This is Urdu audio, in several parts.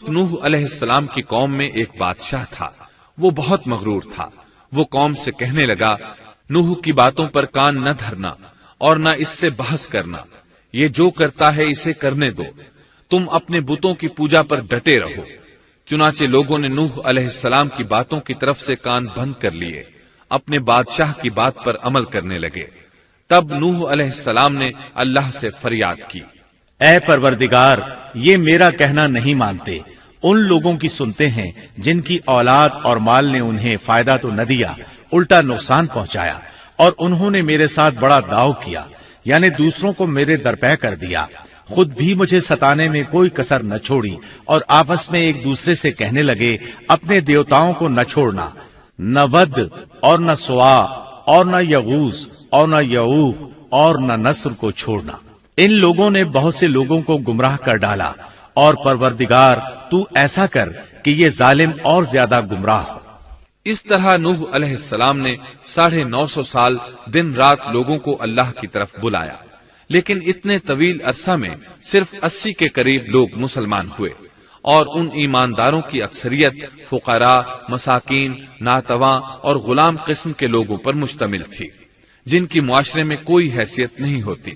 نوح علیہ السلام کی قوم میں ایک بادشاہ تھا، وہ بہت مغرور تھا۔ وہ قوم سے کہنے لگا، نوح کی باتوں پر کان نہ دھرنا اور نہ اس سے بحث کرنا، یہ جو کرتا ہے اسے کرنے دو، تم اپنے بتوں کی پوجا پر ڈٹے رہو۔ چنانچہ لوگوں نے نوح علیہ السلام کی باتوں کی طرف سے کان بند کر لیے، اپنے بادشاہ کی بات پر عمل کرنے لگے۔ تب نوح علیہ السلام نے اللہ سے فریاد کی، اے پروردگار، یہ میرا کہنا نہیں مانتے، ان لوگوں کی سنتے ہیں جن کی اولاد اور مال نے انہیں فائدہ تو نہ دیا، الٹا نقصان پہنچایا، اور انہوں نے میرے ساتھ بڑا داؤ کیا، یعنی دوسروں کو میرے درپے کر دیا، خود بھی مجھے ستانے میں کوئی کسر نہ چھوڑی، اور آپس میں ایک دوسرے سے کہنے لگے، اپنے دیوتاؤں کو نہ چھوڑنا، نہ ود اور نہ سوا اور نہ یغوث اور نہ یعوق اور نہ نصر کو چھوڑنا۔ ان لوگوں نے بہت سے لوگوں کو گمراہ کر ڈالا، اور پروردگار تو ایسا کر کہ یہ ظالم اور زیادہ گمراہ ہو۔ اس طرح نوح علیہ السلام نے 950 سال دن رات لوگوں کو اللہ کی طرف بلایا، لیکن اتنے طویل عرصہ میں صرف 80 کے قریب لوگ مسلمان ہوئے، اور ان ایمانداروں کی اکثریت فقراء، مساکین، ناتواں اور غلام قسم کے لوگوں پر مشتمل تھی، جن کی معاشرے میں کوئی حیثیت نہیں ہوتی۔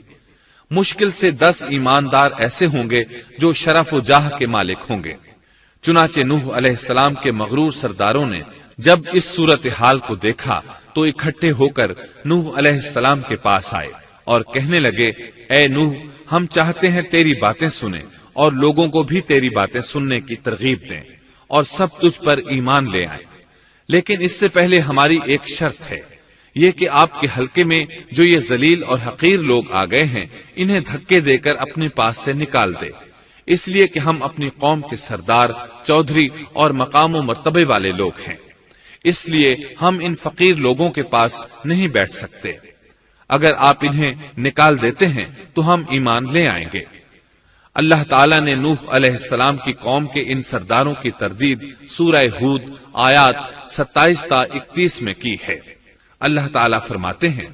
مشکل سے 10 ایماندار ایسے ہوں گے جو شرف و جاہ کے مالک ہوں گے۔ چنانچہ نوح علیہ السلام کے مغرور سرداروں نے جب اس صورتحال کو دیکھا تو اکٹھے ہو کر نوح علیہ السلام کے پاس آئے اور کہنے لگے، اے نوح، ہم چاہتے ہیں تیری باتیں سنیں اور لوگوں کو بھی تیری باتیں سننے کی ترغیب دیں اور سب تجھ پر ایمان لے آئیں، لیکن اس سے پہلے ہماری ایک شرط ہے، یہ کہ آپ کے حلقے میں جو یہ ذلیل اور حقیر لوگ آ گئے ہیں انہیں دھکے دے کر اپنے پاس سے نکال دے، اس لیے کہ ہم اپنی قوم کے سردار، چودھری اور مقام و مرتبے والے لوگ ہیں، اس لیے ہم ان فقیر لوگوں کے پاس نہیں بیٹھ سکتے، اگر آپ انہیں نکال دیتے ہیں تو ہم ایمان لے آئیں گے۔ اللہ تعالیٰ نے نوح علیہ السلام کی قوم کے ان سرداروں کی تردید سورہ ہود آیات 27 تا 31 میں کی ہے۔ اللہ تعالیٰ فرماتے ہیں،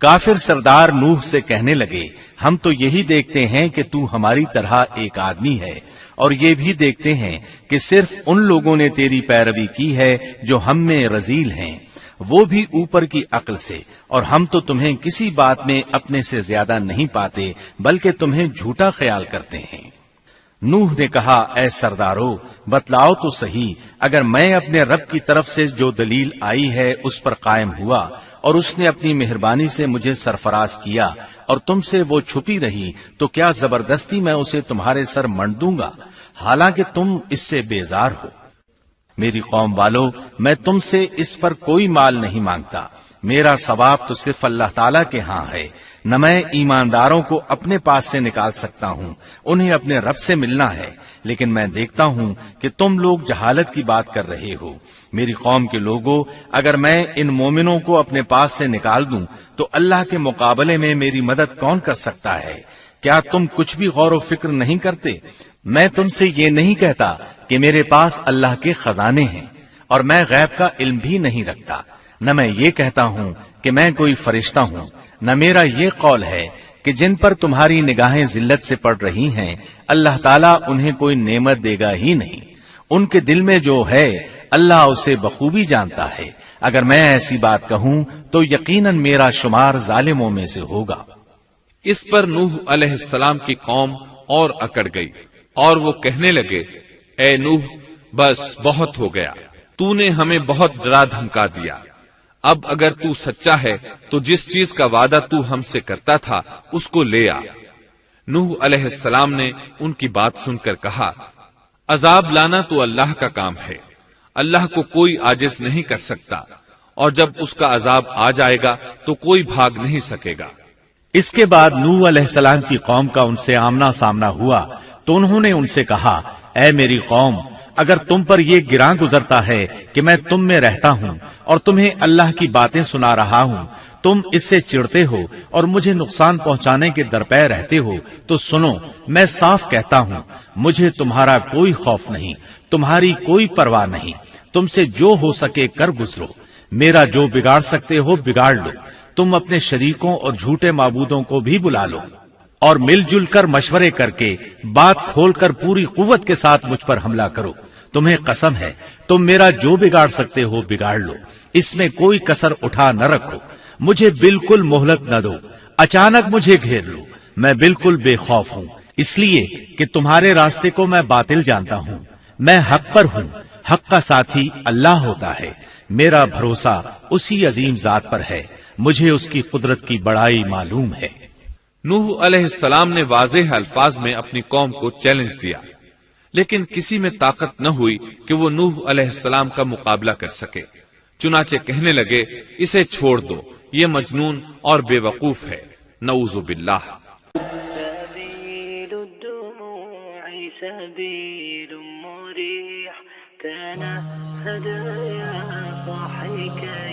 کافر سردار نوح سے کہنے لگے، ہم تو یہی دیکھتے ہیں کہ تو ہماری طرح ایک آدمی ہے، اور یہ بھی دیکھتے ہیں کہ صرف ان لوگوں نے تیری پیروی کی ہے جو ہم میں رذیل ہیں، وہ بھی اوپر کی عقل سے، اور ہم تو تمہیں کسی بات میں اپنے سے زیادہ نہیں پاتے بلکہ تمہیں جھوٹا خیال کرتے ہیں۔ نوح نے کہا، اے سردارو، بتلاؤ تو صحیح، اگر میں اپنے رب کی طرف سے جو دلیل آئی ہے اس پر قائم ہوا اور اس نے اپنی مہربانی سے مجھے سرفراز کیا اور تم سے وہ چھپی رہی، تو کیا زبردستی میں اسے تمہارے سر منڈ دوں گا، حالانکہ تم اس سے بیزار ہو۔ میری قوم والو، میں تم سے اس پر کوئی مال نہیں مانگتا، میرا ثواب تو صرف اللہ تعالیٰ کے ہاں ہے، نہ میں ایمانداروں کو اپنے پاس سے نکال سکتا ہوں، انہیں اپنے رب سے ملنا ہے، لیکن میں دیکھتا ہوں کہ تم لوگ جہالت کی بات کر رہے ہو۔ میری قوم کے لوگوں، اگر میں ان مومنوں کو اپنے پاس سے نکال دوں تو اللہ کے مقابلے میں میری مدد کون کر سکتا ہے؟ کیا تم کچھ بھی غور و فکر نہیں کرتے؟ میں تم سے یہ نہیں کہتا کہ میرے پاس اللہ کے خزانے ہیں اور میں غیب کا علم بھی نہیں رکھتا، نہ میں یہ کہتا ہوں کہ میں کوئی فرشتہ ہوں، نہ میرا یہ قول ہے کہ جن پر تمہاری نگاہیں ذلت سے پڑ رہی ہیں اللہ تعالیٰ انہیں کوئی نعمت دے گا ہی نہیں، ان کے دل میں جو ہے اللہ اسے بخوبی جانتا ہے، اگر میں ایسی بات کہوں تو یقیناً میرا شمار ظالموں میں سے ہوگا۔ اس پر نوح علیہ السلام کی قوم اور اکڑ گئی اور وہ کہنے لگے، اے نوح، بس بہت ہو گیا، تو نے ہمیں بہت ڈرا دھمکا دیا، اب اگر تو سچا ہے تو جس چیز کا وعدہ تو ہم سے کرتا تھا اس کو لے آ۔ نوح علیہ السلام نے ان کی بات سن کر کہا، عذاب لانا تو اللہ کا کام ہے، اللہ کو کوئی عاجز نہیں کر سکتا، اور جب اس کا عذاب آ جائے گا تو کوئی بھاگ نہیں سکے گا۔ اس کے بعد نوح علیہ السلام کی قوم کا ان سے آمنا سامنا ہوا تو انہوں نے ان سے کہا، اے میری قوم، اگر تم پر یہ گراں گزرتا ہے کہ میں تم میں رہتا ہوں اور تمہیں اللہ کی باتیں سنا رہا ہوں، تم اس سے چڑھتے ہو اور مجھے نقصان پہنچانے کے درپے رہتے ہو، تو سنو، میں صاف کہتا ہوں، مجھے تمہارا کوئی خوف نہیں، تمہاری کوئی پرواہ نہیں، تم سے جو ہو سکے کر گزرو، میرا جو بگاڑ سکتے ہو بگاڑ لو، تم اپنے شریکوں اور جھوٹے معبودوں کو بھی بلا لو۔ اور مل جل کر مشورے کر کے بات کھول کر پوری قوت کے ساتھ مجھ پر حملہ کرو. تمہیں قسم ہے تم میرا جو بگاڑ سکتے ہو بگاڑ لو، اس میں کوئی کسر اٹھا نہ رکھو. مجھے بالکل مہلت نہ دو، اچانک مجھے گھیر لو. میں بالکل بے خوف ہوں، اس لیے کہ تمہارے راستے کو میں باطل جانتا ہوں. میں حق پر ہوں، حق کا ساتھی اللہ ہوتا ہے. میرا بھروسہ اسی عظیم ذات پر ہے، مجھے اس کی قدرت کی بڑائی معلوم ہے. نوح علیہ السلام نے واضح الفاظ میں اپنی قوم کو چیلنج دیا، لیکن کسی میں طاقت نہ ہوئی کہ وہ نوح علیہ السلام کا مقابلہ کر سکے. چنانچہ کہنے لگے اسے چھوڑ دو، یہ مجنون اور بے وقوف ہے. نعوذ باللہ. سبيل الدموع سبيل مريح تنهد يا صاحي كي